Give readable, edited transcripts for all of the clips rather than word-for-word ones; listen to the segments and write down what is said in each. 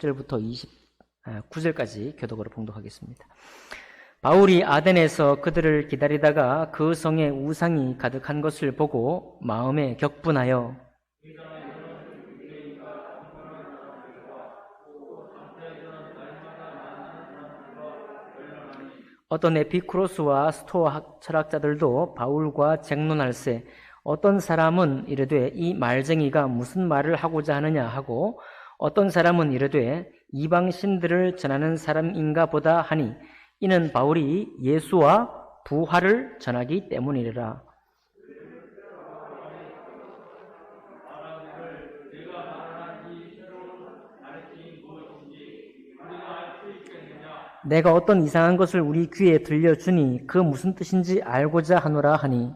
26절부터 29절까지 교독으로 봉독하겠습니다. 바울이 아덴에서 그들을 기다리다가 그 성에 우상이 가득한 것을 보고 마음에 격분하여 어떤 에피쿠로스와 스토아 철학자들도 바울과 쟁론할세 어떤 사람은 이르되 이 말쟁이가 무슨 말을 하고자 하느냐 하고 어떤 사람은 이르되 이방 신들을 전하는 사람인가 보다 하니 이는 바울이 예수와 부활을 전하기 때문이라. 내가 어떤 이상한 것을 우리 귀에 들려주니 그 무슨 뜻인지 알고자 하노라 하니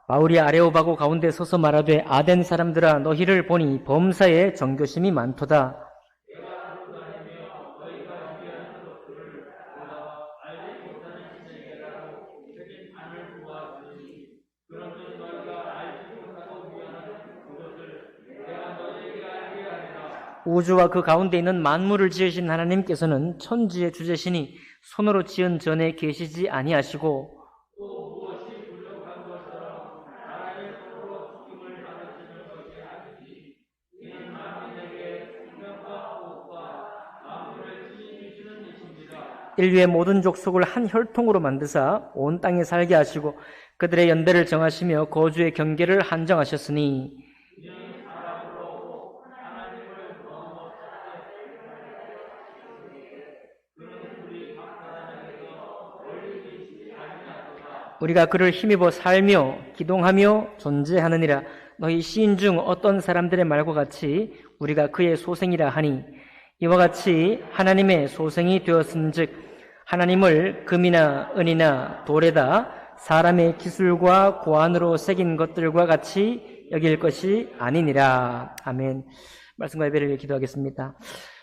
바울이 아레오바고 가운데 서서 말하되 아덴 사람들아 너희를 보니 범사에 정교심이 많도다. 우주와 그 가운데 있는 만물을 지으신 하나님께서는 천지의 주제시니 손으로 지은 전에 계시지 아니하시고 인류의 모든 족속을 한 혈통으로 만드사 온 땅에 살게 하시고 그들의 연배를 정하시며 거주의 경계를 한정하셨으니 우리가 그를 힘입어 살며 기동하며 존재하느니라. 너희 시인 중 어떤 사람들의 말과 같이 우리가 그의 소생이라 하니 이와 같이 하나님의 소생이 되었은즉 하나님을 금이나 은이나 돌에다 사람의 기술과 고안으로 새긴 것들과 같이 여길 것이 아니니라. 아멘. 말씀과 예배를 위해 기도하겠습니다.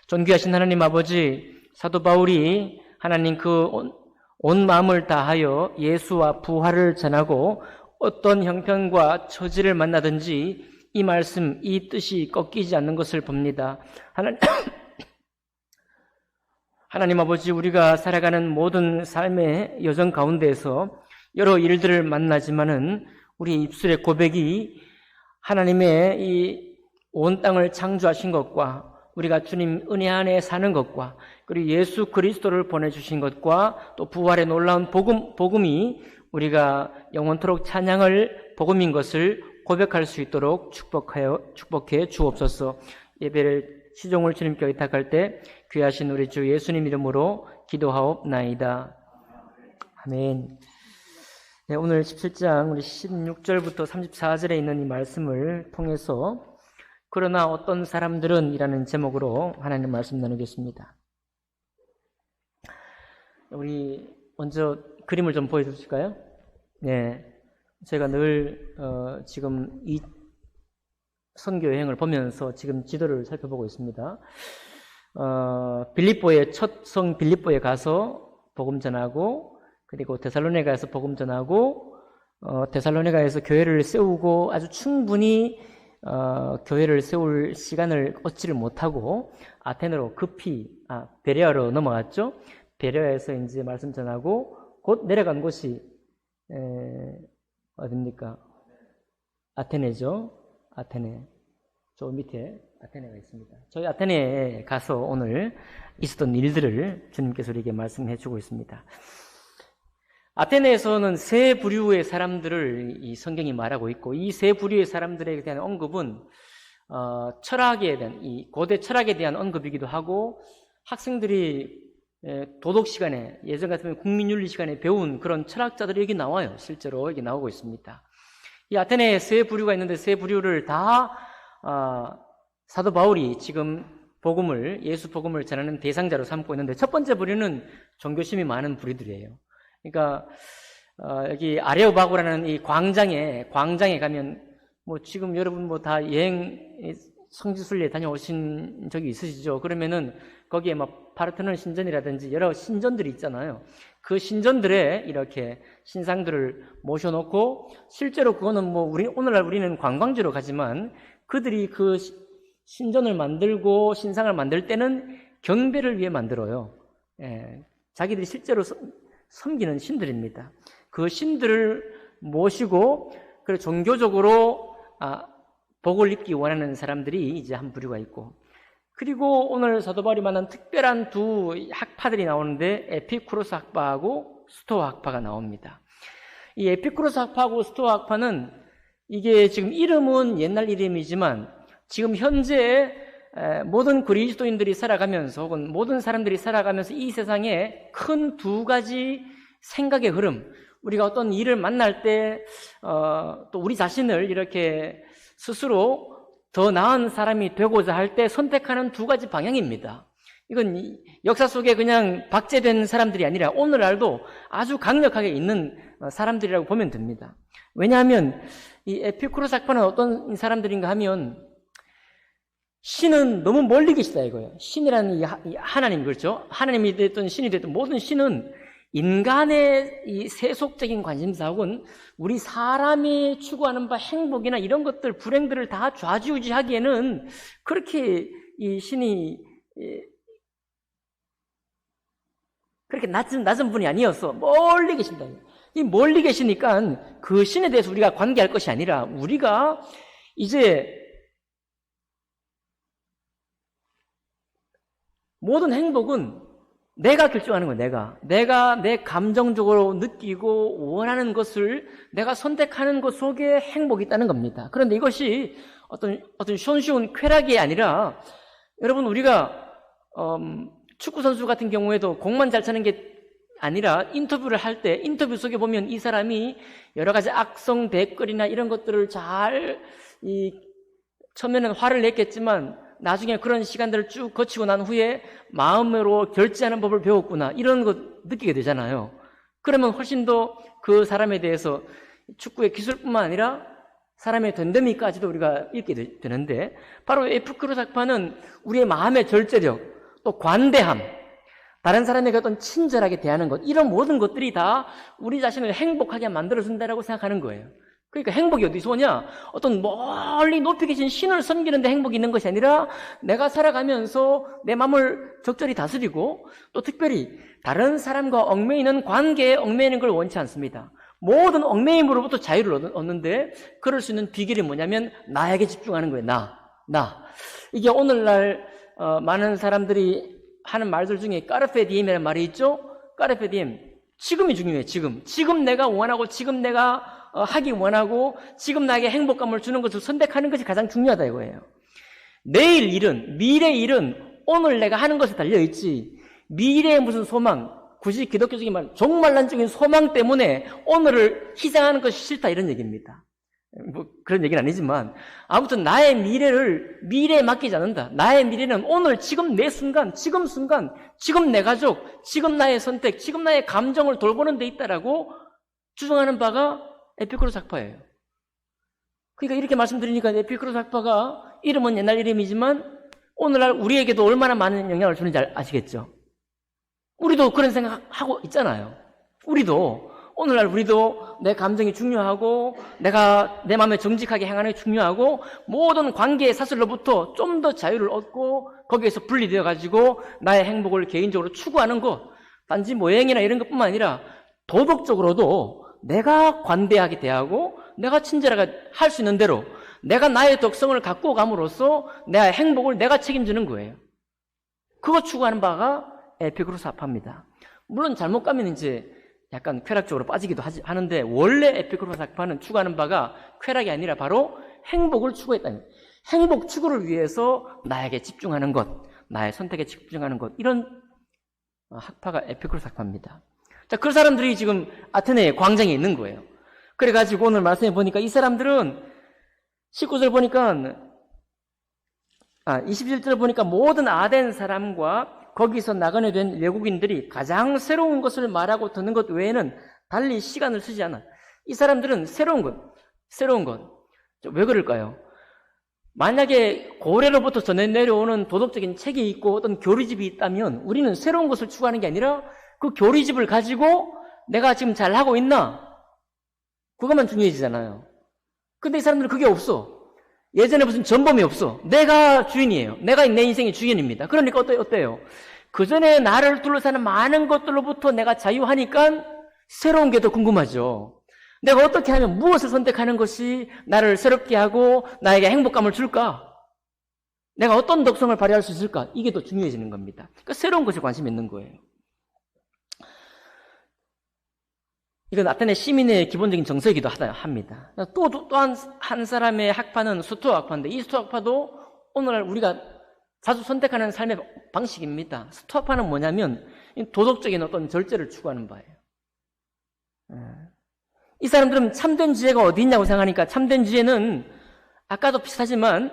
존귀하신 하나님 아버지, 사도 바울이 하나님 그 온 마음을 다하여 예수와 부활을 전하고 어떤 형편과 처지를 만나든지 이 말씀, 이 뜻이 꺾이지 않는 것을 봅니다. 하나님 아버지, 우리가 살아가는 모든 삶의 여정 가운데에서 여러 일들을 만나지만은 우리 입술의 고백이 하나님의 이 온 땅을 창조하신 것과 우리가 주님 은혜 안에 사는 것과 그리고 예수 그리스도를 보내주신 것과 또 부활의 놀라운 복음이 우리가 영원토록 찬양할 복음인 것을 고백할 수 있도록 축복해 주옵소서. 예배를 시종을 주님께 의탁할 때 귀하신 우리 주 예수님 이름으로 기도하옵나이다. 아멘. 네, 오늘 17장 우리 16절부터 34절에 있는 이 말씀을 통해서 그러나 어떤 사람들은 이라는 제목으로 하나님 말씀 나누겠습니다. 우리 먼저 그림을 좀 보여주실까요? 네, 제가 늘 지금 이 선교 여행을 보면서 지금 지도를 살펴보고 있습니다. 빌립보의 첫 성 빌립보에 가서 복음 전하고 그리고 데살로니가에서 복음 전하고 데살로니가에서 교회를 세우고 아주 충분히 교회를 세울 시간을 얻지를 못하고 아테네로 급히 베레아로 넘어갔죠. 베레아에서 이제 말씀 전하고 곧 내려간 곳이 어딥니까? 아테네죠. 아테네. 저 밑에 아테네가 있습니다. 저희 아테네에 가서 오늘 있었던 일들을 주님께서 우리에게 말씀해 주고 있습니다. 아테네에서는 세 부류의 사람들을 이 성경이 말하고 있고 이 세 부류의 사람들에 대한 언급은 철학에 대한 이 고대 철학에 대한 언급이기도 하고 학생들이 도덕 시간에 예전 같으면 국민윤리 시간에 배운 그런 철학자들이 여기 나와요. 실제로 여기 나오고 있습니다. 이 아테네에 세 부류가 있는데 세 부류를 다 사도 바울이 지금 예수 복음을 전하는 대상자로 삼고 있는데 첫 번째 부류는 종교심이 많은 부류들이에요. 그러니까 여기 아레오바고라는 이 광장에 가면 뭐 지금 여러분 뭐 다 여행 성지순례 다녀오신 적이 있으시죠? 그러면은 거기에 막 파르테논 신전이라든지 여러 신전들이 있잖아요. 그 신전들에 이렇게 신상들을 모셔놓고 실제로 그거는 뭐 오늘날 우리는 관광지로 가지만 그들이 그 신전을 만들고 신상을 만들 때는 경배를 위해 만들어요. 예, 자기들이 실제로 섬기는 신들입니다. 그 신들을 모시고 그리고 종교적으로 복을 입기 원하는 사람들이 이제 한 부류가 있고, 그리고 오늘 사도 바울이 말한 특별한 두 학파들이 나오는데 에피쿠로스 학파하고 스토아 학파가 나옵니다. 이 에피쿠로스 학파하고 스토아 학파는 이게 지금 이름은 옛날 이름이지만 지금 현재 모든 그리스도인들이 살아가면서 혹은 모든 사람들이 살아가면서 이 세상에 큰 두 가지 생각의 흐름, 우리가 어떤 일을 만날 때 또 우리 자신을 이렇게 스스로 더 나은 사람이 되고자 할 때 선택하는 두 가지 방향입니다. 이건 역사 속에 그냥 박제된 사람들이 아니라 오늘날도 아주 강력하게 있는 사람들이라고 보면 됩니다. 왜냐하면 이 에피쿠로스 학파는 어떤 사람들인가 하면 신은 너무 멀리 계시다 이거예요. 신이라는 이 하나님, 그렇죠? 하나님이 됐든 신이 됐든 모든 신은 인간의 이 세속적인 관심사하고는 우리 사람이 추구하는 바 행복이나 이런 것들, 불행들을 다 좌지우지하기에는 그렇게 이 신이 그렇게 낮은 분이 아니어서 멀리 계신다. 이 멀리 계시니까 그 신에 대해서 우리가 관계할 것이 아니라 우리가 이제 모든 행복은 내가 결정하는 거예요. 내가 내 감정적으로 느끼고 원하는 것을 내가 선택하는 것 속에 행복이 있다는 겁니다. 그런데 이것이 어떤 손쉬운 쾌락이 아니라, 여러분 우리가 축구 선수 같은 경우에도 공만 잘 차는 게 아니라 인터뷰를 할 때 인터뷰 속에 보면 이 사람이 여러 가지 악성 댓글이나 이런 것들을 처음에는 화를 냈겠지만 나중에 그런 시간들을 쭉 거치고 난 후에 마음으로 결제하는 법을 배웠구나, 이런 것 느끼게 되잖아요. 그러면 훨씬 더 그 사람에 대해서 축구의 기술뿐만 아니라 사람의 됨됨이까지도 우리가 읽게 되는데, 바로 에피쿠로스 학파는 우리의 마음의 절제력, 또 관대함, 다른 사람에게 어떤 친절하게 대하는 것, 이런 모든 것들이 다 우리 자신을 행복하게 만들어준다라고 생각하는 거예요. 그러니까 행복이 어디서 오냐? 어떤 멀리 높이 계신 신을 섬기는 데 행복이 있는 것이 아니라 내가 살아가면서 내 마음을 적절히 다스리고 또 특별히 다른 사람과 얽매이는 관계에 얽매이는 걸 원치 않습니다. 모든 얽매임으로부터 자유를 얻는데 그럴 수 있는 비결이 뭐냐면 나에게 집중하는 거예요. 나. 이게 오늘날 많은 사람들이 하는 말들 중에 까르페 디엠이라는 말이 있죠? 까르페 디엠. 지금이 중요해요. 지금 내가 원하고 지금 내가 하기 원하고 지금 나에게 행복감을 주는 것을 선택하는 것이 가장 중요하다 이거예요. 내일 일은, 미래 일은 오늘 내가 하는 것에 달려있지, 미래의 무슨 소망, 굳이 기독교적인 말, 종말론적인 소망 때문에 오늘을 희생하는 것이 싫다 이런 얘기입니다. 뭐 그런 얘기는 아니지만 아무튼 나의 미래에 맡기지 않는다. 나의 미래는 오늘 지금 내 순간, 지금 내 가족, 지금 나의 선택, 지금 나의 감정을 돌보는 데 있다라고 주장하는 바가 에피쿠로스 학파예요. 그러니까 이렇게 말씀드리니까 에피쿠로스 학파가 이름은 옛날 이름이지만 오늘날 우리에게도 얼마나 많은 영향을 주는지 아시겠죠? 우리도 그런 생각하고 있잖아요. 오늘날 우리도 내 감정이 중요하고 내가 내 마음에 정직하게 행하는 게 중요하고 모든 관계의 사슬로부터 좀 더 자유를 얻고 거기에서 분리되어 가지고 나의 행복을 개인적으로 추구하는 것, 단지 모행이나 이런 것뿐만 아니라 도덕적으로도 내가 관대하게 대하고 내가 친절하게 할 수 있는 대로 내가 나의 덕성을 갖고 감으로써 내 행복을 내가 책임지는 거예요. 그거 추구하는 바가 에피쿠로스 학파입니다. 물론 잘못 가면 이제 약간 쾌락적으로 빠지기도 하는데 원래 에피쿠로스 학파는 추구하는 바가 쾌락이 아니라 바로 행복을 추구했다는 거예요. 행복 추구를 위해서 나에게 집중하는 것, 나의 선택에 집중하는 것, 이런 학파가 에피쿠로스 학파입니다. 자, 그 사람들이 지금 아테네 광장에 있는 거예요. 그래가지고 오늘 말씀해 보니까 이 사람들은 19절 보니까 27절 보니까 모든 아덴 사람과 거기서 나그네 된 외국인들이 가장 새로운 것을 말하고 듣는 것 외에는 달리 시간을 쓰지 않아. 이 사람들은 새로운 것. 왜 그럴까요? 만약에 고래로부터 전해 내려오는 도덕적인 책이 있고 어떤 교리집이 있다면 우리는 새로운 것을 추구하는 게 아니라 그 교리집을 가지고 내가 지금 잘하고 있나? 그것만 중요해지잖아요. 근데 이 사람들은 그게 없어. 예전에 무슨 전범이 없어. 내가 주인이에요. 내가 내 인생의 주인입니다. 그러니까 어때요? 그 전에 나를 둘러싸는 많은 것들로부터 내가 자유하니까 새로운 게 더 궁금하죠. 내가 어떻게 하면 무엇을 선택하는 것이 나를 새롭게 하고 나에게 행복감을 줄까? 내가 어떤 덕성을 발휘할 수 있을까? 이게 더 중요해지는 겁니다. 그러니까 새로운 것에 관심이 있는 거예요. 이건 아테네 시민의 기본적인 정서이기도 합니다. 또한 한 사람의 학파는 스토아 학파인데 이 스토아 학파도 오늘날 우리가 자주 선택하는 삶의 방식입니다. 스토아 학파는 뭐냐면 도덕적인 어떤 절제를 추구하는 바예요. 이 사람들은 참된 지혜가 어디 있냐고 생각하니까 참된 지혜는 아까도 비슷하지만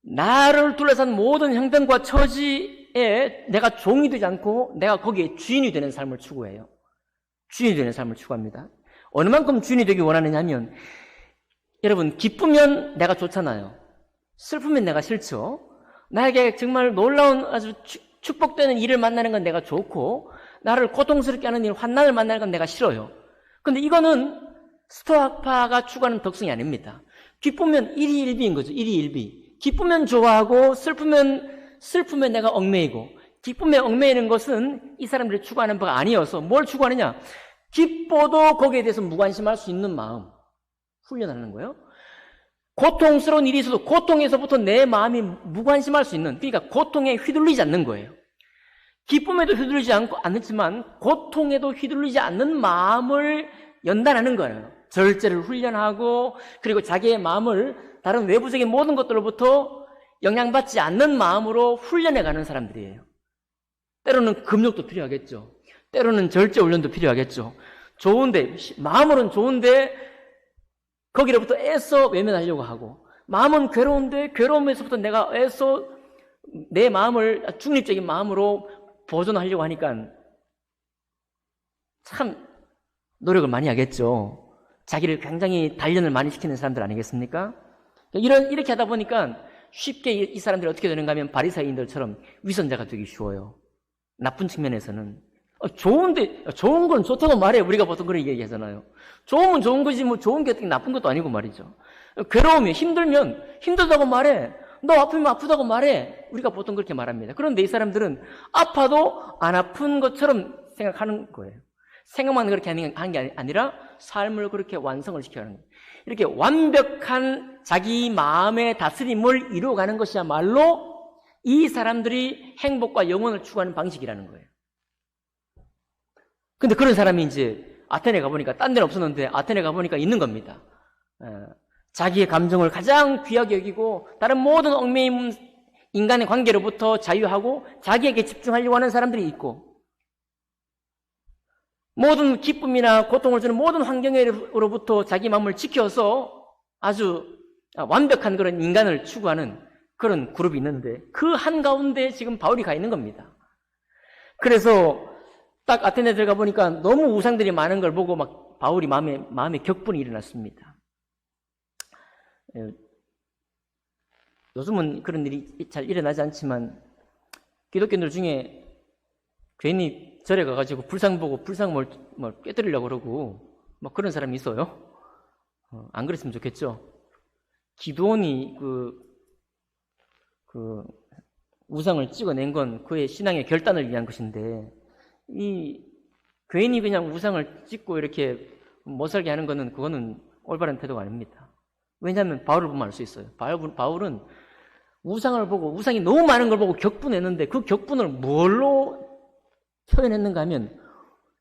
나를 둘러싼 모든 형편과 처지에 내가 종이 되지 않고 내가 거기에 주인이 되는 삶을 추구해요. 주인이 되는 삶을 추구합니다. 어느 만큼 주인이 되기 원하느냐 하면 여러분 기쁘면 내가 좋잖아요. 슬프면 내가 싫죠. 나에게 정말 놀라운 아주 축복되는 일을 만나는 건 내가 좋고 나를 고통스럽게 하는 일, 환난을 만나는 건 내가 싫어요. 근데 이거는 스토아파가 추구하는 덕성이 아닙니다. 기쁘면 일희일비인 거죠. 일희일비. 기쁘면 좋아하고 슬프면 내가 얽매이고 기쁨에 얽매이는 것은 이 사람들이 추구하는 바가 아니어서 뭘 추구하느냐? 기뻐도 거기에 대해서 무관심할 수 있는 마음 훈련하는 거예요. 고통스러운 일이 있어도 고통에서부터 내 마음이 무관심할 수 있는, 그러니까 고통에 휘둘리지 않는 거예요. 기쁨에도 휘둘리지 않지만 고통에도 휘둘리지 않는 마음을 연단하는 거예요. 절제를 훈련하고 그리고 자기의 마음을 다른 외부적인 모든 것들로부터 영향받지 않는 마음으로 훈련해가는 사람들이에요. 때로는 금욕도 필요하겠죠. 때로는 절제 훈련도 필요하겠죠. 좋은데 마음으로는 좋은데 거기로부터 애써 외면하려고 하고 마음은 괴로운데 괴로움에서부터 내가 애써 내 마음을 중립적인 마음으로 보존하려고 하니까 참 노력을 많이 하겠죠. 자기를 굉장히 단련을 많이 시키는 사람들 아니겠습니까? 이렇게 하다 보니까 쉽게 이 사람들이 어떻게 되는가 하면 바리새인들처럼 위선자가 되기 쉬워요. 나쁜 측면에서는. 좋은데 좋은 건 좋다고 말해. 우리가 보통 그런 얘기하잖아요. 좋으면 좋은 거지 뭐 좋은 게 어떻게 나쁜 것도 아니고 말이죠. 괴로우면 힘들면 힘들다고 말해. 너 아프면 아프다고 말해. 우리가 보통 그렇게 말합니다. 그런데 이 사람들은 아파도 안 아픈 것처럼 생각하는 거예요. 생각만 그렇게 하는 게 아니라 삶을 그렇게 완성을 시켜가는 거예요. 이렇게 완벽한 자기 마음의 다스림을 이루어가는 것이야말로 이 사람들이 행복과 영혼을 추구하는 방식이라는 거예요. 근데 그런 사람이 이제 아테네 가보니까 딴 데는 없었는데 아테네 가보니까 있는 겁니다. 자기의 감정을 가장 귀하게 여기고 다른 모든 얽매임 인간의 관계로부터 자유하고 자기에게 집중하려고 하는 사람들이 있고 모든 기쁨이나 고통을 주는 모든 환경으로부터 자기 마음을 지켜서 아주 완벽한 그런 인간을 추구하는 그런 그룹이 있는데 그 한가운데 지금 바울이 가 있는 겁니다. 그래서 딱 아테네 들어가 보니까 너무 우상들이 많은 걸 보고 막 바울이 마음에 격분이 일어났습니다. 요즘은 그런 일이 잘 일어나지 않지만 기독교인들 중에 괜히 절에 가가지고 불상 보고 불상 뭘 깨뜨리려고 그러고 막 그런 사람이 있어요. 안 그랬으면 좋겠죠. 기드온이 그 우상을 찍어낸 건 그의 신앙의 결단을 위한 것인데 이 괜히 그냥 우상을 찍고 이렇게 못 살게 하는 거는 그거는 올바른 태도가 아닙니다. 왜냐하면 바울을 보면 알 수 있어요. 바울은 우상을 보고 우상이 너무 많은 걸 보고 격분했는데 그 격분을 뭘로 표현했는가 하면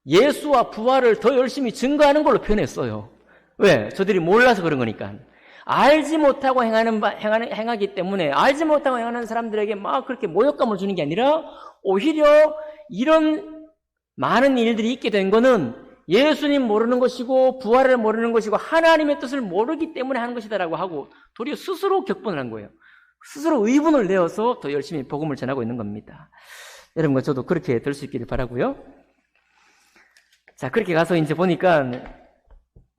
예수와 부활을 더 열심히 증거하는 걸로 표현했어요. 왜? 저들이 몰라서 그런 거니까. 알지 못하고 행하기 때문에 알지 못하고 행하는 사람들에게 막 그렇게 모욕감을 주는 게 아니라 오히려 이런 많은 일들이 있게 된 거는 예수님 모르는 것이고 부활을 모르는 것이고 하나님의 뜻을 모르기 때문에 하는 것이다라고 하고 도리어 스스로 격분을 한 거예요. 스스로 의분을 내어서 더 열심히 복음을 전하고 있는 겁니다. 여러분과 저도 그렇게 될 수 있기를 바라고요. 자, 그렇게 가서 이제 보니까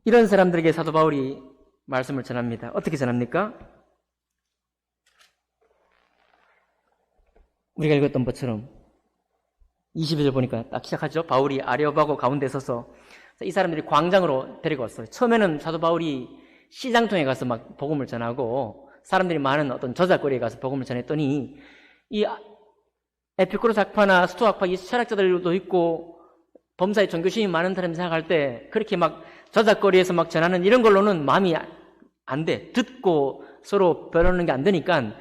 이런 사람들에게 사도 바울이 말씀을 전합니다. 어떻게 전합니까? 우리가 읽었던 것처럼 22절 보니까 딱 시작하죠. 바울이 아레오바고 가운데 서서 이 사람들이 광장으로 데리고 왔어요. 처음에는 사도 바울이 시장통에 가서 막 복음을 전하고 사람들이 많은 어떤 저작거리에 가서 복음을 전했더니 이 에피쿠로스 학파나 스토아 학파 이 철학자들도 있고 범사에 종교심이 많은 사람이 생각할 때 그렇게 막 저작거리에서 막 전하는 이런 걸로는 마음이 안 돼. 듣고 서로 변하는 게 안 되니까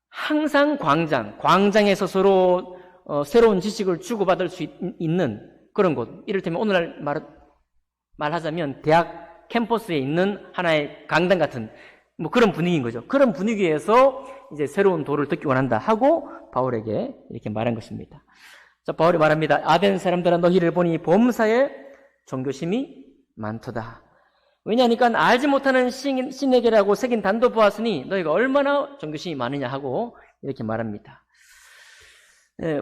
항상 광장에서 서로 새로운 지식을 주고받을 수 있는 그런 곳. 이를테면 오늘날 말하자면 대학 캠퍼스에 있는 하나의 강당 같은 뭐 그런 분위기인 거죠. 그런 분위기에서 이제 새로운 도를 듣기 원한다 하고 바울에게 이렇게 말한 것입니다. 자, 바울이 말합니다. 아덴 사람들아 너희를 보니 범사에 종교심이 많도다. 왜냐하니까 알지 못하는 신에게라고 새긴 단도 보았으니 너희가 얼마나 종교심이 많으냐 하고 이렇게 말합니다.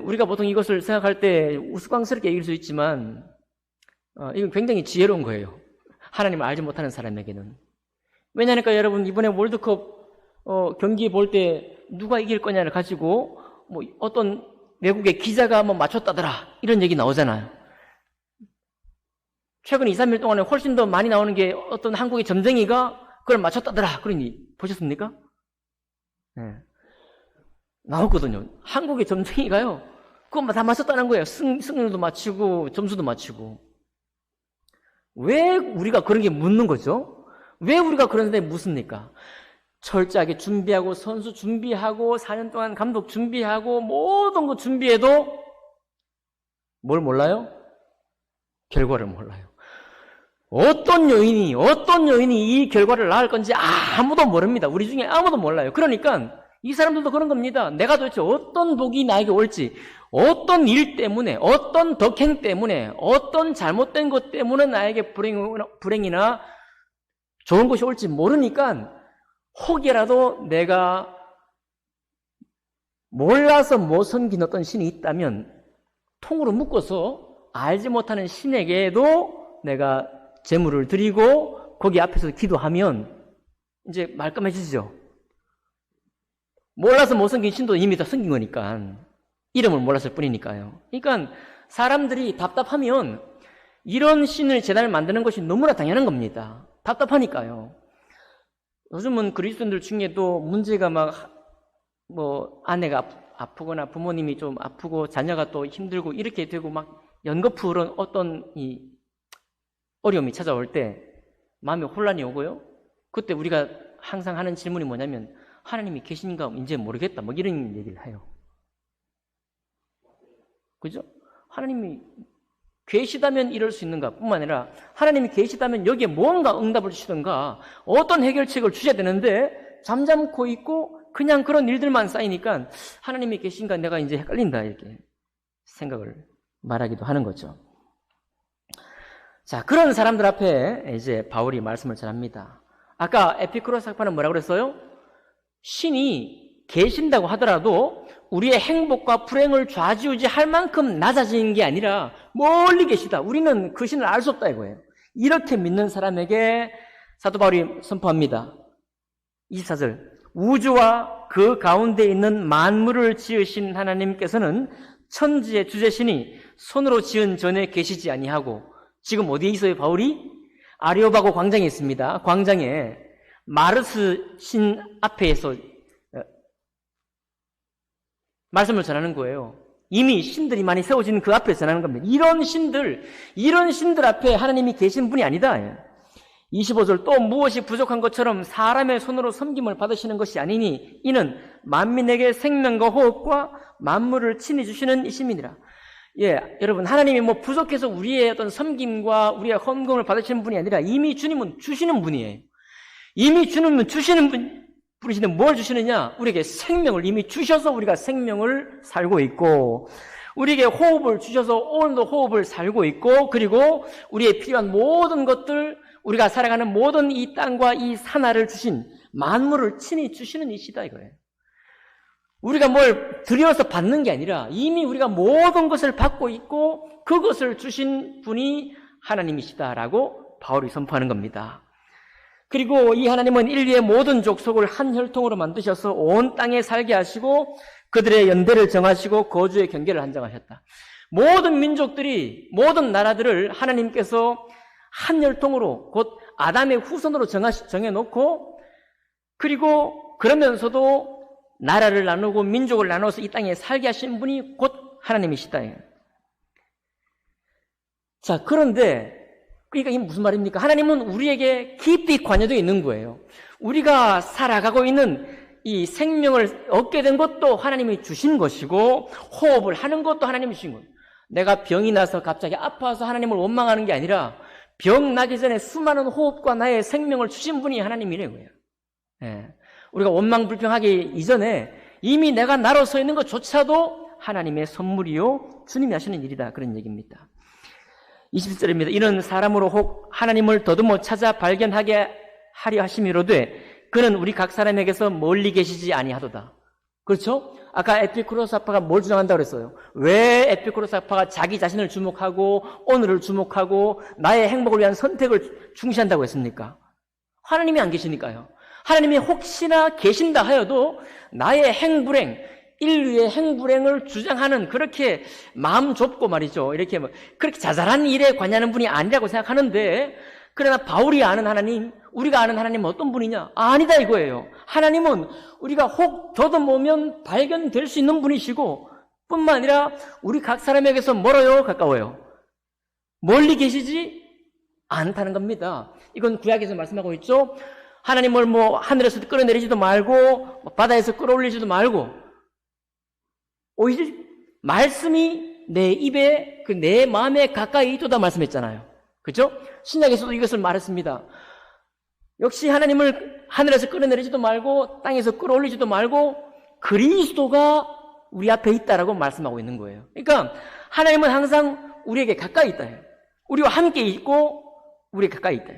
우리가 보통 이것을 생각할 때 우스꽝스럽게 얘기할 수 있지만 이건 굉장히 지혜로운 거예요. 하나님을 알지 못하는 사람에게는. 왜냐하니까 여러분 이번에 월드컵 경기 볼 때 누가 이길 거냐를 가지고 뭐 어떤 외국의 기자가 뭐 맞췄다더라 이런 얘기 나오잖아요. 최근 2, 3일 동안에 훨씬 더 많이 나오는 게 어떤 한국의 점쟁이가 그걸 맞췄다더라 그러니 보셨습니까? 네. 나왔거든요. 한국의 점쟁이가요 그거 다 맞췄다는 거예요. 승률도 맞추고 점수도 맞추고. 왜 우리가 그런 게 묻는 거죠? 왜 우리가 그런 데 묻습니까? 철저하게 준비하고 선수 준비하고 4년 동안 감독 준비하고 모든 거 준비해도 뭘 몰라요? 결과를 몰라요. 어떤 요인이 이 결과를 낳을 건지 아무도 모릅니다. 우리 중에 아무도 몰라요. 그러니까 이 사람들도 그런 겁니다. 내가 도대체 어떤 복이 나에게 올지, 어떤 일 때문에, 어떤 덕행 때문에, 어떤 잘못된 것 때문에 나에게 불행이나 좋은 것이 올지 모르니까 혹이라도 내가 몰라서 못 섬긴 어떤 신이 있다면 통으로 묶어서 알지 못하는 신에게도 내가 제물을 드리고 거기 앞에서 기도하면 이제 말끔해지죠. 몰라서 못 섬긴 신도 이미 다 섬긴 거니까. 이름을 몰랐을 뿐이니까요. 그러니까 사람들이 답답하면 이런 신을 제단을 만드는 것이 너무나 당연한 겁니다. 답답하니까요. 요즘은 그리스도인들 중에도 문제가 뭐 아내가 아프거나 부모님이 좀 아프고 자녀가 또 힘들고 이렇게 되고 막 연거푸른 어떤 이 어려움이 찾아올 때 마음에 혼란이 오고요. 그때 우리가 항상 하는 질문이 뭐냐면 하나님이 계신가 이제 모르겠다 뭐 이런 얘기를 해요. 그죠? 하나님이 계시다면 이럴 수 있는가 뿐만 아니라 하나님이 계시다면 여기에 무언가 응답을 주시던가 어떤 해결책을 주셔야 되는데 잠잠코 있고 그냥 그런 일들만 쌓이니까 하나님이 계신가 내가 이제 헷갈린다 이렇게 생각을 말하기도 하는 거죠. 자, 그런 사람들 앞에 이제 바울이 말씀을 전합니다. 아까 에피쿠로스 학파는 뭐라고 그랬어요? 신이 계신다고 하더라도 우리의 행복과 불행을 좌지우지할 만큼 낮아지는 게 아니라 멀리 계시다. 우리는 그 신을 알 수 없다 이거예요. 이렇게 믿는 사람에게 사도 바울이 선포합니다. 24절 우주와 그 가운데 있는 만물을 지으신 하나님께서는 천지의 주제신이 손으로 지은 전에 계시지 아니하고 지금 어디에 있어요 바울이? 아레오바고 광장에 있습니다. 광장에 마르스 신 앞에서 말씀을 전하는 거예요. 이미 신들이 많이 세워진 그 앞에 전하는 겁니다. 이런 신들 앞에 하나님이 계신 분이 아니다. 25절 또 무엇이 부족한 것처럼 사람의 손으로 섬김을 받으시는 것이 아니니 이는 만민에게 생명과 호흡과 만물을 친히 주시는 이심이니라. 예, 여러분 하나님이 뭐 부족해서 우리의 어떤 섬김과 우리의 헌금을 받으시는 분이 아니라 이미 주님은 주시는 분이에요. 이미 주님은 주시는 분이신데 뭘 주시느냐? 우리에게 생명을 이미 주셔서 우리가 생명을 살고 있고 우리에게 호흡을 주셔서 오늘도 호흡을 살고 있고 그리고 우리의 필요한 모든 것들 우리가 살아가는 모든 이 땅과 이 산하를 주신 만물을 친히 주시는 이시다 이거예요. 우리가 뭘 들여서 받는 게 아니라 이미 우리가 모든 것을 받고 있고 그것을 주신 분이 하나님이시다라고 바울이 선포하는 겁니다. 그리고 이 하나님은 인류의 모든 족속을 한 혈통으로 만드셔서 온 땅에 살게 하시고 그들의 연대를 정하시고 거주의 경계를 한정하셨다. 모든 민족들이, 모든 나라들을 하나님께서 한 혈통으로, 곧 아담의 후손으로 정해놓고, 그리고 그러면서도 나라를 나누고 민족을 나눠서 이 땅에 살게 하신 분이 곧 하나님이시다. 자, 그런데 그러니까 이게 무슨 말입니까? 하나님은 우리에게 깊이 관여되어 있는 거예요. 우리가 살아가고 있는 이 생명을 얻게 된 것도 하나님이 주신 것이고, 호흡을 하는 것도 하나님이 주신 거예요. 내가 병이 나서 갑자기 아파서 하나님을 원망하는 게 아니라, 병 나기 전에 수많은 호흡과 나의 생명을 주신 분이 하나님이래요. 예. 우리가 원망불평하기 이전에 이미 내가 나로 서 있는 것조차도 하나님의 선물이요 주님이 하시는 일이다, 그런 얘기입니다. 20절입니다. 이는 사람으로 혹 하나님을 더듬어 찾아 발견하게 하려 하심이로되 그는 우리 각 사람에게서 멀리 계시지 아니하도다. 그렇죠? 아까 에피쿠로사파가 뭘 주장한다고 그랬어요? 왜 에피쿠로사파가 자기 자신을 주목하고 오늘을 주목하고 나의 행복을 위한 선택을 중시한다고 했습니까? 하나님이 안 계시니까요. 하나님이 혹시나 계신다 하여도 나의 행불행, 인류의 행불행을 주장하는, 그렇게 마음 좁고 말이죠, 이렇게 그렇게 자잘한 일에 관여하는 분이 아니라고 생각하는데, 그러나 바울이 아는 하나님, 우리가 아는 하나님은 어떤 분이냐? 아니다 이거예요. 하나님은 우리가 혹 더듬으면 발견될 수 있는 분이시고, 뿐만 아니라 우리 각 사람에게서 멀어요, 가까워요? 멀리 계시지 않다는 겁니다. 이건 구약에서 말씀하고 있죠. 하나님을 하늘에서 끌어내리지도 말고 바다에서 끌어올리지도 말고, 오히려 말씀이 내 입에, 내 마음에 가까이 있도다 말씀했잖아요. 그렇죠? 신약에서도 이것을 말했습니다. 역시 하나님을 하늘에서 끌어내리지도 말고 땅에서 끌어올리지도 말고 그리스도가 우리 앞에 있다라고 말씀하고 있는 거예요. 그러니까 하나님은 항상 우리에게 가까이 있다. 우리와 함께 있고 우리에게 가까이 있다.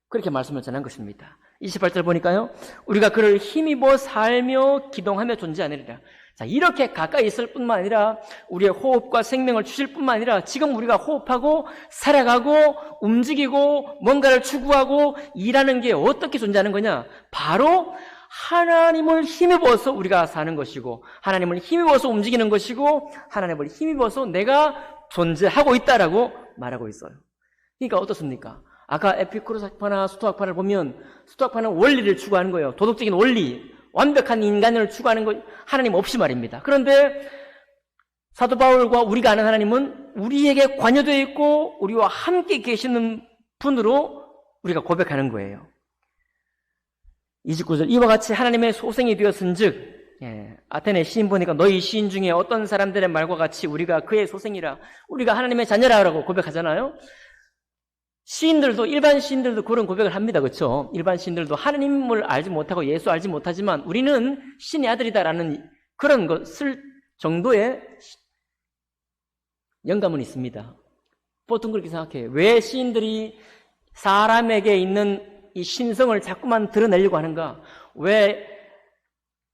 그렇게 말씀을 전한 것입니다. 28절 보니까요. 우리가 그를 힘입어 살며 기동하며 존재하느니라. 자, 이렇게 가까이 있을 뿐만 아니라 우리의 호흡과 생명을 주실 뿐만 아니라 지금 우리가 호흡하고 살아가고 움직이고 뭔가를 추구하고 일하는 게 어떻게 존재하는 거냐? 바로 하나님을 힘입어서 우리가 사는 것이고, 하나님을 힘입어서 움직이는 것이고, 하나님을 힘입어서 내가 존재하고 있다라고 말하고 있어요. 그러니까 어떻습니까? 아까 에피쿠로스학파나 스토학파를 보면 스토학파는 원리를 추구하는 거예요. 도덕적인 원리, 완벽한 인간을 추구하는 것, 하나님 없이 말입니다. 그런데 사도 바울과 우리가 아는 하나님은 우리에게 관여되어 있고 우리와 함께 계시는 분으로 우리가 고백하는 거예요. 29절, 이와 같이 하나님의 소생이 되었은즉, 아테네 시인 보니까 너희 시인 중에 어떤 사람들의 말과 같이 우리가 그의 소생이라, 우리가 하나님의 자녀라고 고백하잖아요. 시인들도, 일반 시인들도 그런 고백을 합니다. 그렇죠? 일반 시인들도 하나님을 알지 못하고 예수 알지 못하지만 우리는 신의 아들이다라는 그런 것을 정도의 영감은 있습니다. 보통 그렇게 생각해요. 왜 시인들이 사람에게 있는 이 신성을 자꾸만 드러내려고 하는가? 왜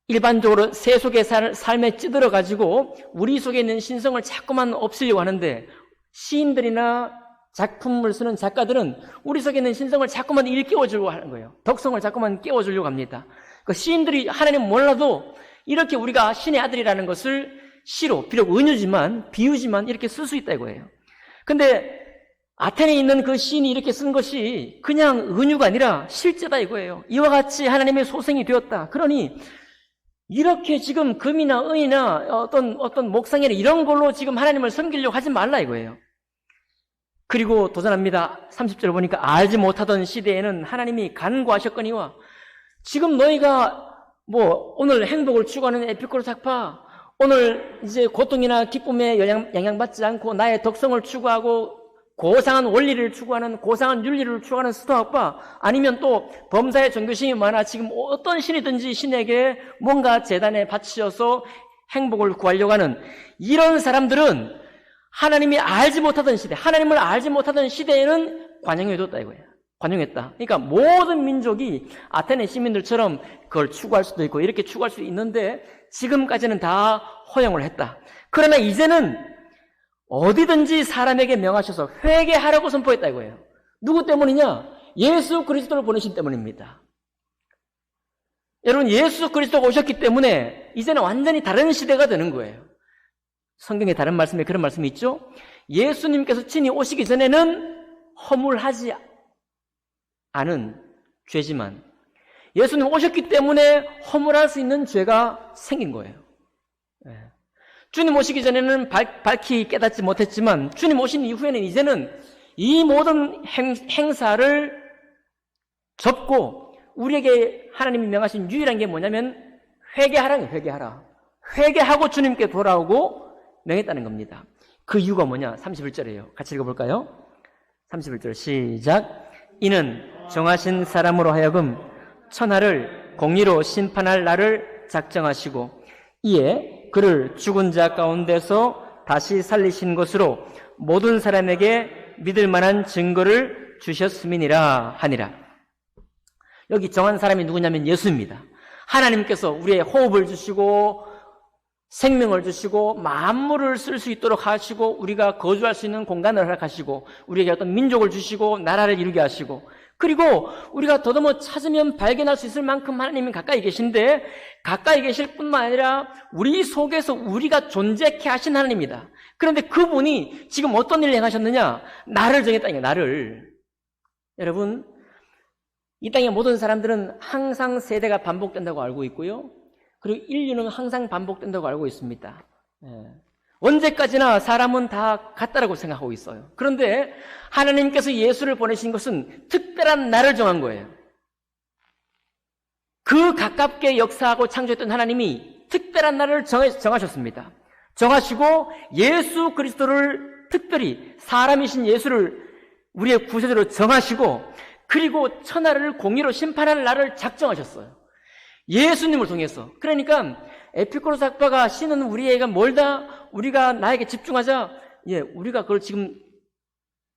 일반적으로 새 속의 삶에 찌들어가지고 우리 속에 있는 신성을 자꾸만 없애려고 하는데, 시인들이나 작품을 쓰는 작가들은 우리 속에 있는 신성을 자꾸만 일깨워주려고 하는 거예요. 덕성을 자꾸만 깨워주려고 합니다. 그 시인들이 하나님 몰라도 이렇게 우리가 신의 아들이라는 것을 시로, 비록 은유지만, 비유지만 이렇게 쓸 수 있다 이거예요. 근데 아테네에 있는 그 시인이 이렇게 쓴 것이 그냥 은유가 아니라 실제다 이거예요. 이와 같이 하나님의 소생이 되었다. 그러니 이렇게 지금 금이나 은이나 어떤 목상이나 이런 걸로 지금 하나님을 섬기려고 하지 말라 이거예요. 그리고 도전합니다. 30절 보니까 알지 못하던 시대에는 하나님이 간구하셨거니와, 지금 너희가 오늘 행복을 추구하는 에피쿠로스학파, 오늘 이제 고통이나 기쁨에 영향받지 않고 나의 덕성을 추구하고 고상한 원리를 추구하는, 고상한 윤리를 추구하는 스토학파, 아니면 또 범사에 종교심이 많아 지금 어떤 신이든지 신에게 뭔가 재단에 바치어서 행복을 구하려고 하는 이런 사람들은 하나님이 알지 못하던 시대, 하나님을 알지 못하던 시대에는 관용해뒀다 이거예요. 관용했다. 그러니까 모든 민족이 아테네 시민들처럼 그걸 추구할 수도 있고 이렇게 추구할 수 있는데 지금까지는 다 허용을 했다. 그러나 이제는 어디든지 사람에게 명하셔서 회개하라고 선포했다 이거예요. 누구 때문이냐? 예수 그리스도를 보내신 때문입니다. 여러분, 예수 그리스도가 오셨기 때문에 이제는 완전히 다른 시대가 되는 거예요. 성경에 다른 말씀에 그런 말씀이 있죠. 예수님께서 친히 오시기 전에는 허물하지 않은 죄지만 예수님 오셨기 때문에 허물할 수 있는 죄가 생긴 거예요. 주님 오시기 전에는 밝히 깨닫지 못했지만 주님 오신 이후에는 이제는 이 모든 행사를 접고 우리에게 하나님이 명하신 유일한 게 뭐냐면 회개하라는 거예요. 회개하라. 회개하고 주님께 돌아오고 명했다는 겁니다. 그 이유가 뭐냐? 31절이에요. 같이 읽어볼까요? 31절 시작. 이는 정하신 사람으로 하여금 천하를 공의로 심판할 날을 작정하시고 이에 그를 죽은 자 가운데서 다시 살리신 것으로 모든 사람에게 믿을 만한 증거를 주셨음이니라 하니라. 여기 정한 사람이 누구냐면 예수입니다. 하나님께서 우리의 호흡을 주시고 생명을 주시고 만물을 쓸 수 있도록 하시고 우리가 거주할 수 있는 공간을 허락하시고 우리에게 어떤 민족을 주시고 나라를 이루게 하시고 그리고 우리가 더더머 찾으면 발견할 수 있을 만큼 하나님이 가까이 계신데 가까이 계실 뿐만 아니라 우리 속에서 우리가 존재케 하신 하나님입니다. 그런데 그분이 지금 어떤 일을 행하셨느냐? 나를 정했다는 거예요. 나를. 여러분, 이 땅의 모든 사람들은 항상 세대가 반복된다고 알고 있고요. 그리고 인류는 항상 반복된다고 알고 있습니다. 언제까지나 사람은 다 같다라고 생각하고 있어요. 그런데 하나님께서 예수를 보내신 것은 특별한 날을 정한 거예요. 그 가깝게 역사하고 창조했던 하나님이 특별한 날을 정하셨습니다. 정하시고 예수 그리스도를 특별히 사람이신 예수를 우리의 구세주로 정하시고 그리고 천하를 공의로 심판할 날을 작정하셨어요. 예수님을 통해서. 그러니까 에피쿠로스 학파가 신은 우리에게 멀다, 우리가 나에게 집중하자. 우리가 그걸 지금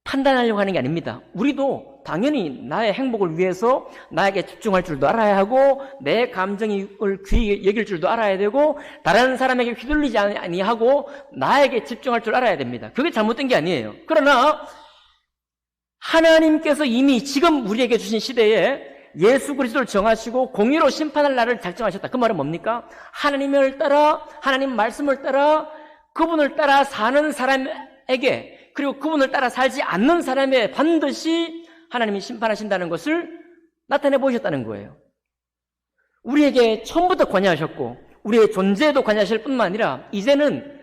판단하려고 하는 게 아닙니다. 우리도 당연히 나의 행복을 위해서 나에게 집중할 줄도 알아야 하고 내 감정을 귀히 여길 줄도 알아야 되고 다른 사람에게 휘둘리지 아니하고 나에게 집중할 줄 알아야 됩니다. 그게 잘못된 게 아니에요. 그러나 하나님께서 이미 지금 우리에게 주신 시대에 예수 그리스도를 정하시고 공의로 심판할 날을 작정하셨다. 그 말은 뭡니까? 하나님을 따라 하나님 말씀을 따라 그분을 따라 사는 사람에게 그리고 그분을 따라 살지 않는 사람에 반드시 하나님이 심판하신다는 것을 나타내 보이셨다는 거예요. 우리에게 처음부터 관여하셨고 우리의 존재에도 관여하실 뿐만 아니라 이제는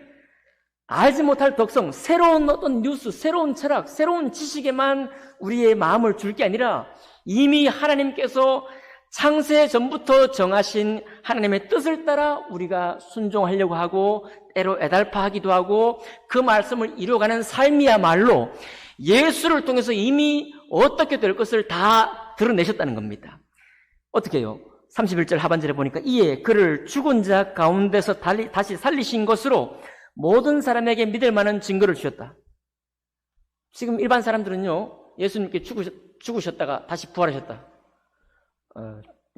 알지 못할 덕성, 새로운 어떤 뉴스, 새로운 철학, 새로운 지식에만 우리의 마음을 줄 게 아니라 이미 하나님께서 창세 전부터 정하신 하나님의 뜻을 따라 우리가 순종하려고 하고 때로 애달파하기도 하고 그 말씀을 이루어가는 삶이야말로 예수를 통해서 이미 어떻게 될 것을 다 드러내셨다는 겁니다. 어떻게 해요? 31절 하반절에 보니까 이에 그를 죽은 자 가운데서 다시 살리신 것으로 모든 사람에게 믿을 만한 증거를 주셨다. 지금 일반 사람들은요 예수님께 죽으셨다가 다시 부활하셨다.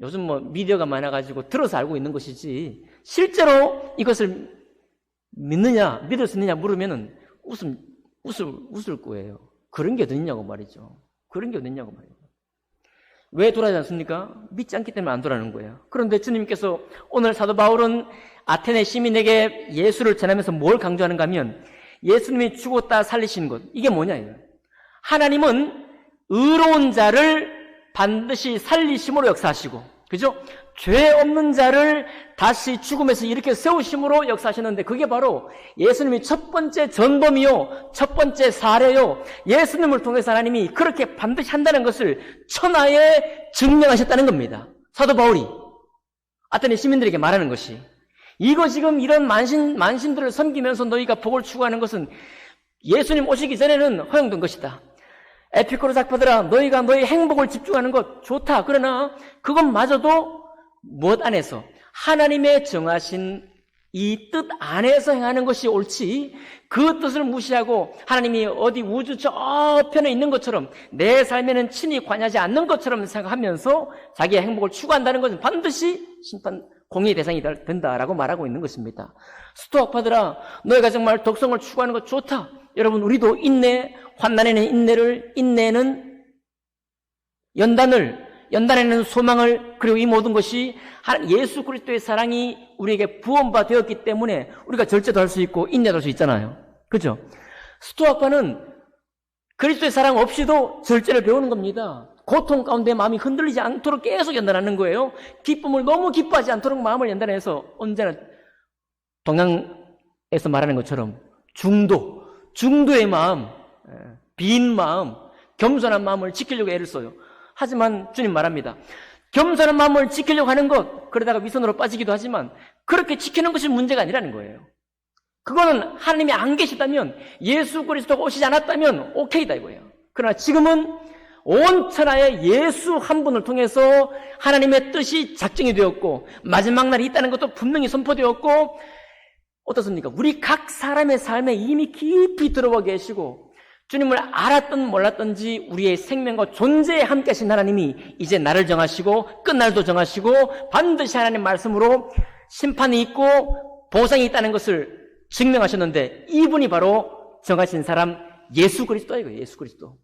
요즘 미디어가 많아가지고 들어서 알고 있는 것이지 실제로 이것을 믿을 수 있느냐 물으면은 웃을 거예요. 그런 게 어딨냐고 말이죠. 그런 게 어딨냐고 말이죠. 왜 돌아가지 않습니까? 믿지 않기 때문에 안 돌아가는 거예요. 그런데 주님께서 오늘 사도 바울은 아테네 시민에게 예수를 전하면서 뭘 강조하는가 하면 예수님이 죽었다 살리신 것 이게 뭐냐. 하나님은 의로운 자를 반드시 살리심으로 역사하시고 그죠? 죄 없는 자를 다시 죽음에서 이렇게 세우심으로 역사하셨는데 그게 바로 예수님이 첫 번째 전범이요 첫 번째 사례요 예수님을 통해서 하나님이 그렇게 반드시 한다는 것을 천하에 증명하셨다는 겁니다. 사도 바울이 아테네 시민들에게 말하는 것이 이거 지금 이런 만신들을 섬기면서 너희가 복을 추구하는 것은 예수님 오시기 전에는 허용된 것이다. 에피쿠로스 학파들아 너희가 너희 행복을 집중하는 것 좋다. 그러나 그것마저도 무엇 안에서 하나님의 정하신 이 뜻 안에서 행하는 것이 옳지 그 뜻을 무시하고 하나님이 어디 우주 저편에 있는 것처럼 내 삶에는 친히 관여하지 않는 것처럼 생각하면서 자기의 행복을 추구한다는 것은 반드시 심판 공의의 대상이 된다라고 말하고 있는 것입니다. 스토학파들아 너희가 정말 덕성을 추구하는 것 좋다. 여러분 우리도 인내, 환난에는 인내는 연단을 연단에는 소망을, 그리고 이 모든 것이 예수 그리스도의 사랑이 우리에게 부원바 되었기 때문에 우리가 절제도 할 수 있고 인내도 할 수 있잖아요. 그죠? 스토아과는 그리스도의 사랑 없이도 절제를 배우는 겁니다. 고통 가운데 마음이 흔들리지 않도록 계속 연단하는 거예요. 기쁨을 너무 기뻐하지 않도록 마음을 연단해서 언제나 동양에서 말하는 것처럼 중도의 마음, 빈 마음, 겸손한 마음을 지키려고 애를 써요. 하지만 주님 말합니다. 겸손한 마음을 지키려고 하는 것, 그러다가 위선으로 빠지기도 하지만 그렇게 지키는 것이 문제가 아니라는 거예요. 그거는 하나님이 안 계시다면, 예수 그리스도가 오시지 않았다면 오케이다 이거예요. 그러나 지금은 온 천하에 예수 한 분을 통해서 하나님의 뜻이 작정이 되었고 마지막 날이 있다는 것도 분명히 선포되었고, 어떻습니까? 우리 각 사람의 삶에 이미 깊이 들어와 계시고 주님을 알았든 몰랐든지 우리의 생명과 존재에 함께 하신 하나님이 이제 날을 정하시고 끝날도 정하시고 반드시 하나님 말씀으로 심판이 있고 보상이 있다는 것을 증명하셨는데, 이분이 바로 정하신 사람 예수 그리스도예요. 예수 그리스도.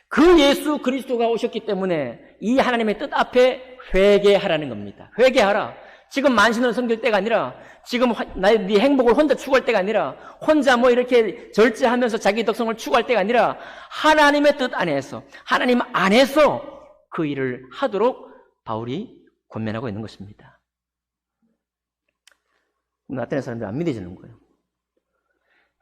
그 예수 그리스도가 오셨기 때문에 이 하나님의 뜻 앞에 회개하라는 겁니다. 회개하라. 지금 만신을 섬길 때가 아니라, 지금 네 행복을 혼자 추구할 때가 아니라, 혼자 뭐 이렇게 절제하면서 자기 덕성을 추구할 때가 아니라 하나님의 뜻 안에서, 하나님 안에서 그 일을 하도록 바울이 권면하고 있는 것입니다. 아테네 사람들이 안 믿어지는 거예요.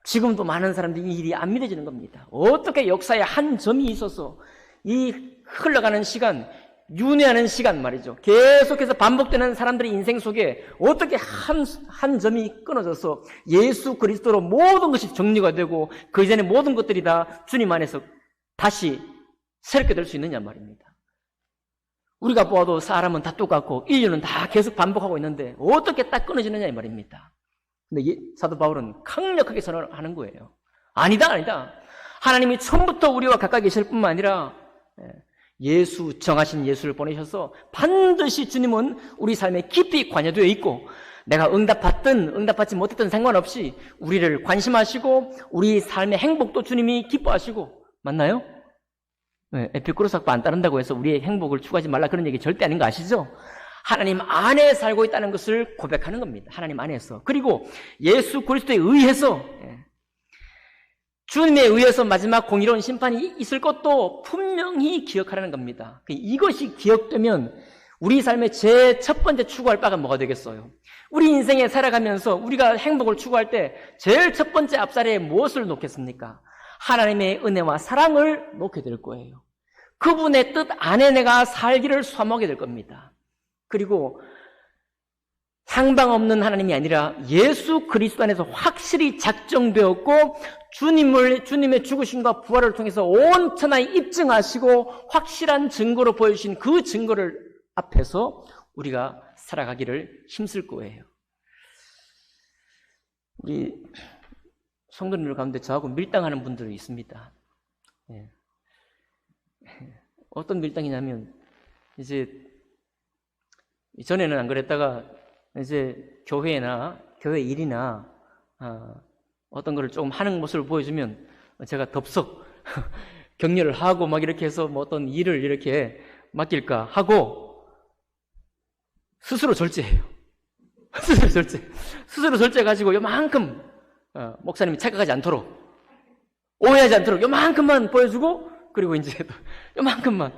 지금도 많은 사람들이 이 일이 안 믿어지는 겁니다. 어떻게 역사에 한 점이 있어서 이 흘러가는 시간, 윤회하는 시간 말이죠. 계속해서 반복되는 사람들의 인생 속에 어떻게 한 점이 끊어져서 예수 그리스도로 모든 것이 정리가 되고 그 이전의 모든 것들이 다 주님 안에서 다시 새롭게 될 수 있느냐 말입니다. 우리가 보아도 사람은 다 똑같고 인류는 다 계속 반복하고 있는데 어떻게 딱 끊어지느냐 이 말입니다. 근데 사도 바울은 강력하게 선언하는 거예요. 아니다. 하나님이 처음부터 우리와 가까이 계실 뿐만 아니라 정하신 예수를 보내셔서 반드시 주님은 우리 삶에 깊이 관여되어 있고, 내가 응답받든 응답받지 못했든 상관없이 우리를 관심하시고 우리 삶의 행복도 주님이 기뻐하시고, 맞나요? 에피쿠로스 학파 안 따른다고 해서 우리의 행복을 추구하지 말라 그런 얘기 절대 아닌 거 아시죠? 하나님 안에 살고 있다는 것을 고백하는 겁니다. 하나님 안에서. 그리고 예수 그리스도에 의해서, 주님에 의해서 마지막 공의로운 심판이 있을 것도 분명히 기억하라는 겁니다. 이것이 기억되면 우리 삶의 제일 첫 번째 추구할 바가 뭐가 되겠어요? 우리 인생에 살아가면서 우리가 행복을 추구할 때 제일 첫 번째 앞자리에 무엇을 놓겠습니까? 하나님의 은혜와 사랑을 놓게 될 거예요. 그분의 뜻 안에 내가 살기를 소망하게 될 겁니다. 그리고 상방 없는 하나님이 아니라 예수 그리스도 안에서 확실히 작정되었고 주님의 죽으심과 부활을 통해서 온 천하에 입증하시고 확실한 증거로 보여주신 그 증거를 앞에서 우리가 살아가기를 힘쓸 거예요. 우리 성도님들 가운데 저하고 밀당하는 분들이 있습니다. 어떤 밀당이냐면, 이제 전에는 안 그랬다가 이제 교회나 교회 일이나 어떤 거를 조금 하는 모습을 보여주면 제가 덥석 격려를 하고 막 이렇게 해서 뭐 어떤 일을 이렇게 맡길까 하고 스스로 절제해요. 스스로 절제해가지고 요만큼 목사님이 착각하지 않도록, 오해하지 않도록 요만큼만 보여주고, 그리고 이제 요만큼만.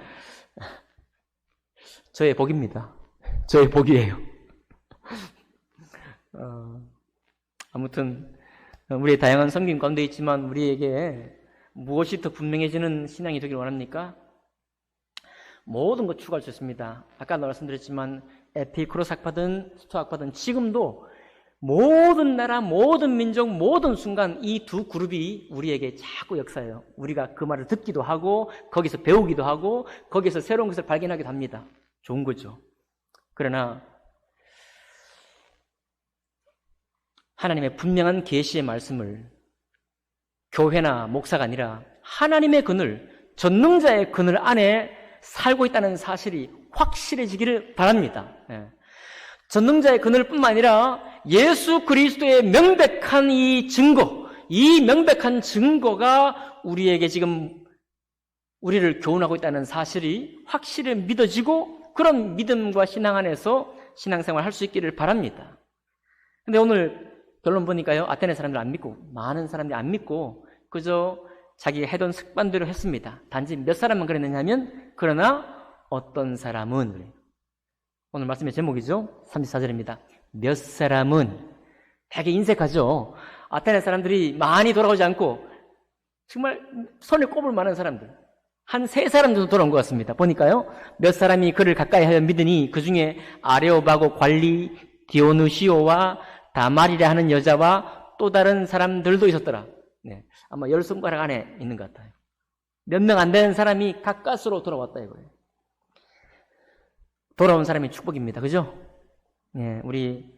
저의 복입니다. 저의 복이에요. 아무튼 우리의 다양한 섬김 가운데 있지만 우리에게 무엇이 더 분명해지는 신앙이 되길 원합니까? 모든 것 추구할 수 있습니다. 아까 말씀드렸지만 에피쿠로스 학파든 스토아 학파든 지금도 모든 나라, 모든 민족, 모든 순간 이 두 그룹이 우리에게 자꾸 역사해요. 우리가 그 말을 듣기도 하고 거기서 배우기도 하고 거기서 새로운 것을 발견하기도 합니다. 좋은 거죠. 그러나 하나님의 분명한 계시의 말씀을 교회나 목사가 아니라 하나님의 그늘, 전능자의 그늘 안에 살고 있다는 사실이 확실해지기를 바랍니다. 전능자의 그늘뿐만 아니라 예수 그리스도의 명백한 이 명백한 증거가 우리에게 지금 우리를 교훈하고 있다는 사실이 확실히 믿어지고 그런 믿음과 신앙 안에서 신앙생활 할 수 있기를 바랍니다. 근데 오늘 결론 보니까요, 아테네 사람들 안 믿고, 많은 사람들이 안 믿고 그저 자기 해던 습관대로 했습니다. 단지 몇 사람만 그랬느냐면 그러나 어떤 사람은, 오늘 말씀의 제목이죠. 34절입니다. 몇 사람은, 되게 인색하죠. 아테네 사람들이 많이 돌아오지 않고 정말 손에 꼽을 만한 사람들, 한 3사람 정도 돌아온 것 같습니다. 보니까요, 몇 사람이 그를 가까이 하여 믿으니 그 중에 아레오바고 관리 디오누시오와 다말이라 하는 여자와 또 다른 사람들도 있었더라. 네, 아마 10손가락 안에 있는 것 같아요. 몇 명 안 되는 사람이 가까스로 돌아왔다 이거예요. 돌아온 사람이 축복입니다. 그죠? 네, 우리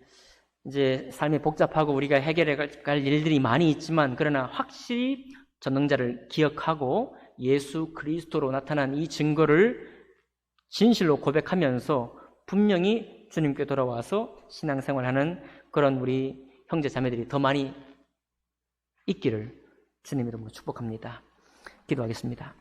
이제 삶이 복잡하고 우리가 해결해 갈 일들이 많이 있지만, 그러나 확실히 전능자를 기억하고 예수 그리스도로 나타난 이 증거를 진실로 고백하면서 분명히 주님께 돌아와서 신앙생활하는 그런 우리 형제 자매들이 더 많이 있기를 주님 이름으로 축복합니다. 기도하겠습니다.